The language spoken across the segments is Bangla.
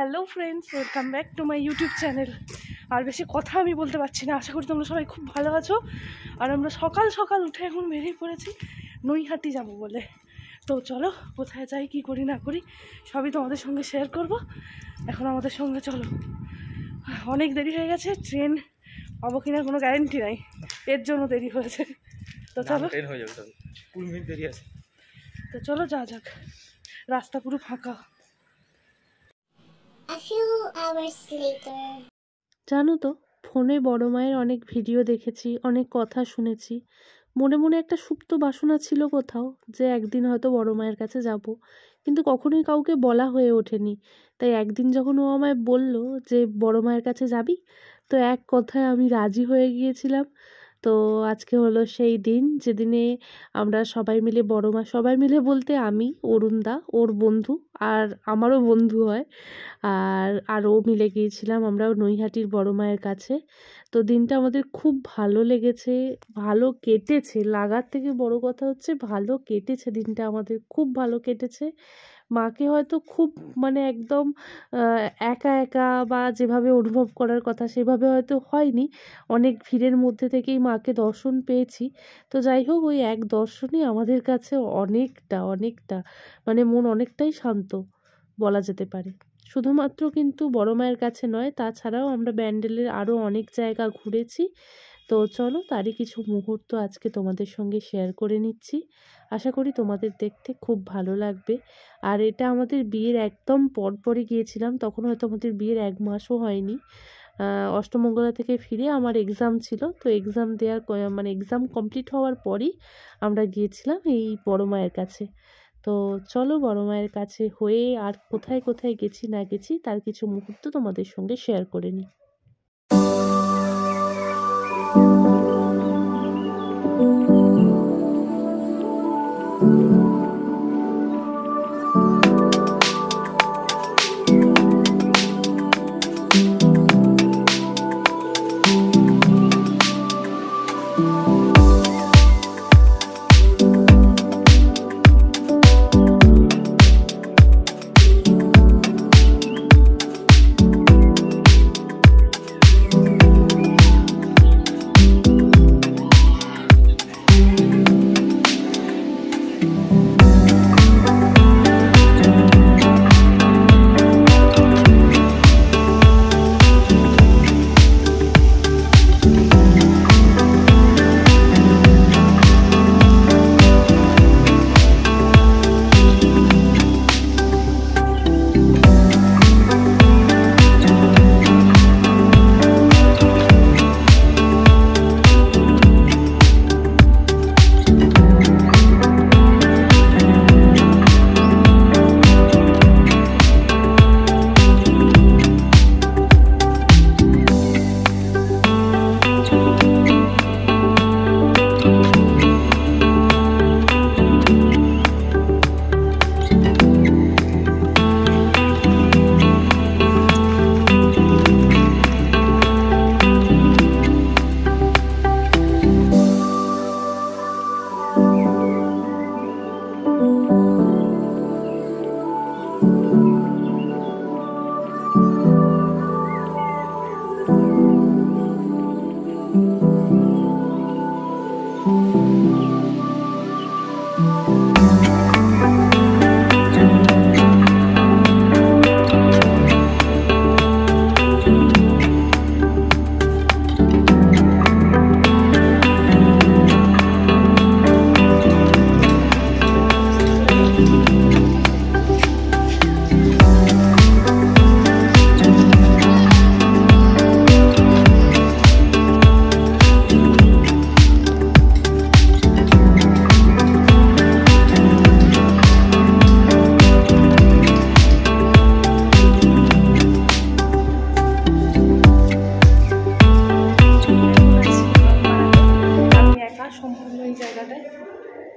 Hello friends, welcome back to my YouTube channel. আর বেশি কথা আমি বলতে পারছি না। আশা করি তোমরা সবাই খুব ভালো আছো। আর আমরা সকাল সকাল উঠে এখন বেরিয়ে পড়েছি নৈহাটি যাব বলে। তো চলো, কোথায় যাই, কী করি না করি সবই তোমাদের সঙ্গে শেয়ার করব। এখন আমাদের সঙ্গে চলো। অনেক দেরি হয়ে গেছে, ট্রেন পাবো কিনা কোনো গ্যারেন্টি নাই, এর জন্য দেরি হয়েছে। তো চলো, ট্রেন হয়ে যাবে, 20 মিনিট দেরি আছে। তো চলো যা যাক, রাস্তা পুরো ফাঁকা। জানো তো, ফোনে বড় মায়ের অনেক ভিডিও দেখেছি, অনেক কথা শুনেছি। মনে মনে একটা সুপ্ত বাসনা ছিল কোথাও যে একদিন হয়তো বড় মায়ের কাছে যাব, কিন্তু কখনোই কাউকে বলা হয়ে ওঠেনি। তাই একদিন যখন ও আমায় বলল যে বড় মায়ের কাছে যাবি, তো এক কথায় আমি রাজি হয়ে গিয়েছিলাম। তো আজকে হলো সেই দিন যেদিনে আমরা সবাই মিলে বড় মা, সবাই মিলে বলতে আমি, অরুণদা, ওর বন্ধু, আর আমারও বন্ধু হয়, আর ও মিলে গিয়েছিলাম আমরা নৈহাটির বড় মায়ের কাছে। তো দিনটা আমাদের খুব ভালো লেগেছে, ভালো কেটেছে। লাগার থেকে বড় কথা হচ্ছে ভালো কেটেছে দিনটা, আমাদের খুব ভালো কেটেছে। মাকে হয়তো খুব একদম একা একা বা যেভাবে অনুভব করার কথা সেভাবে হয়তো হয়নি, অনেক ভিড়ের মধ্যে থেকেই মাকে দর্শন পেয়েছি। তো যাই হোক, ওই এক দর্শনই আমাদের কাছে অনেকটা অনেকটা মন অনেকটাই শান্ত বলা যেতে পারে। শুধুমাত্র কিন্তু বড় মায়ের কাছে নয়, তাছাড়াও আমরা ব্যান্ডেলের আরও অনেক জায়গা ঘুরেছি। তো চলো, তারই কিছু মুহূর্ত আজকে তোমাদের সঙ্গে শেয়ার করে নিচ্ছি। আশা করি তোমাদের দেখতে খুব ভালো লাগবে। আর এটা আমাদের বিয়ের একদম পরপরই গিয়েছিলাম, তখন হয়তো আমাদের বিয়ের 1 মাসও হয়নি। অষ্টমঙ্গলা থেকে ফিরে আমার এক্সাম ছিল, তো এক্সাম দেওয়ার এক্সাম কমপ্লিট হওয়ার পরই আমরা গিয়েছিলাম এই বড় মায়ের কাছে। তো চলো, বড় মায়ের কাছে হয়ে আর কোথায় কোথায় গেছি না গেছি তার কিছু মুহূর্ত তোমাদের সঙ্গে শেয়ার করে নিই।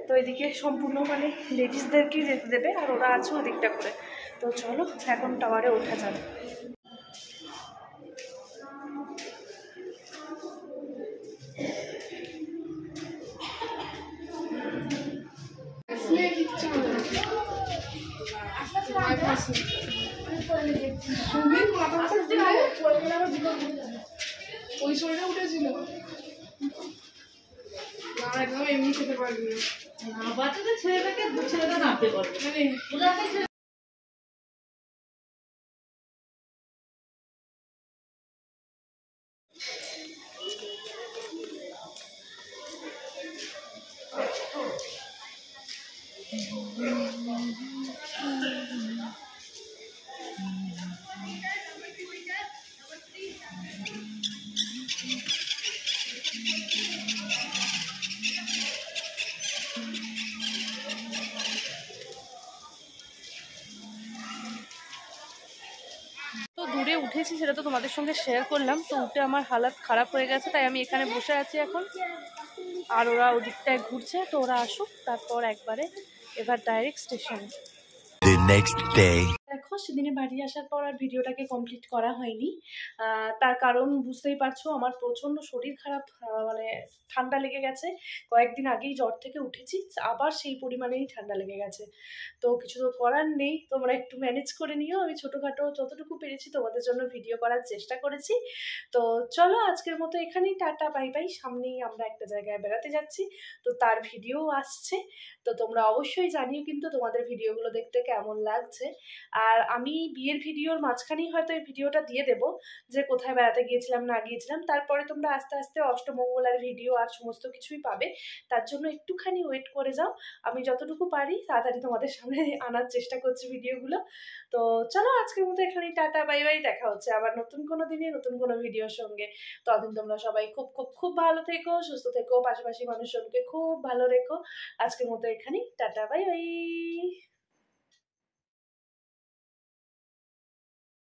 তো এদিকে সম্পূর্ণ লেডিসদেরকেই যেতে দেবে, আর ওরা আছে ওদিকটা করে। তো চলো, এখন টাওয়ারে ওঠা যাবে। ওই শরীরে উঠেছিল একদম এমনি খেতে পারবি না বাচ্চাদের ছেলেটা নামতে পারবে তো দূরে উঠেছি, সেটা তো তোমাদের সঙ্গে শেয়ার করলাম। তো উঠে আমার হালাত খারাপ হয়ে গেছে, তাই আমি এখানে বসে আছি এখন। আর ওরা ওদিকটায় ঘুরছে, তো ওরা আসুক, তারপর একবারে এবার ডাইরেক্ট স্টেশনে। দেখো, সেদিনে বাড়ি আসার পর আর ভিডিওটাকে কমপ্লিট করা হয়নি। তার কারণ বুঝতেই পারছো, আমার প্রচণ্ড শরীর খারাপ, মানে ঠান্ডা লেগে গেছে। কয়েকদিন আগেই জ্বর থেকে উঠেছি, আবার সেই পরিমাণেই ঠান্ডা লেগে গেছে। তো কিছু তো করার নেই, তোমরা একটু ম্যানেজ করে নিও। আমি ছোটোখাটো যতটুকু পেরেছি তোমাদের জন্য ভিডিও করার চেষ্টা করেছি। তো চলো, আজকের মতো এখানেই টাটা বাই বাই। সামনেই আমরা একটা জায়গায় বেড়াতে যাচ্ছি, তো তার ভিডিও আসছে। তো তোমরা অবশ্যই জানিও কিন্তু তোমাদের ভিডিওগুলো দেখতে কেমন লাগছে। আর আমি বিয়ের ভিডিওর মাঝখানেই হয়তো এই ভিডিওটা দিয়ে দেবো, যে কোথায় বেড়াতে গিয়েছিলাম না গিয়েছিলাম। তারপরে তোমরা আস্তে আস্তে অষ্টমঙ্গলার ভিডিও আর সমস্ত কিছুই পাবে। তার জন্য একটুখানি ওয়েট করে যাও। আমি যতটুকু পারি তাড়াতাড়ি তোমাদের সামনে আনার চেষ্টা করছি ভিডিওগুলো। তো চলো, আজকের মতো এখানেই টাটা বাই বাই। দেখা হচ্ছে আবার নতুন কোনো দিনে নতুন কোনো ভিডিওর সঙ্গে। ততদিন তোমরা সবাই খুব খুব খুব ভালো থেকো, সুস্থ থেকো, পাশাপাশি মানুষজনকে খুব ভালো রেখো। আজকের মতো এখানেই টাটা বাই বাই।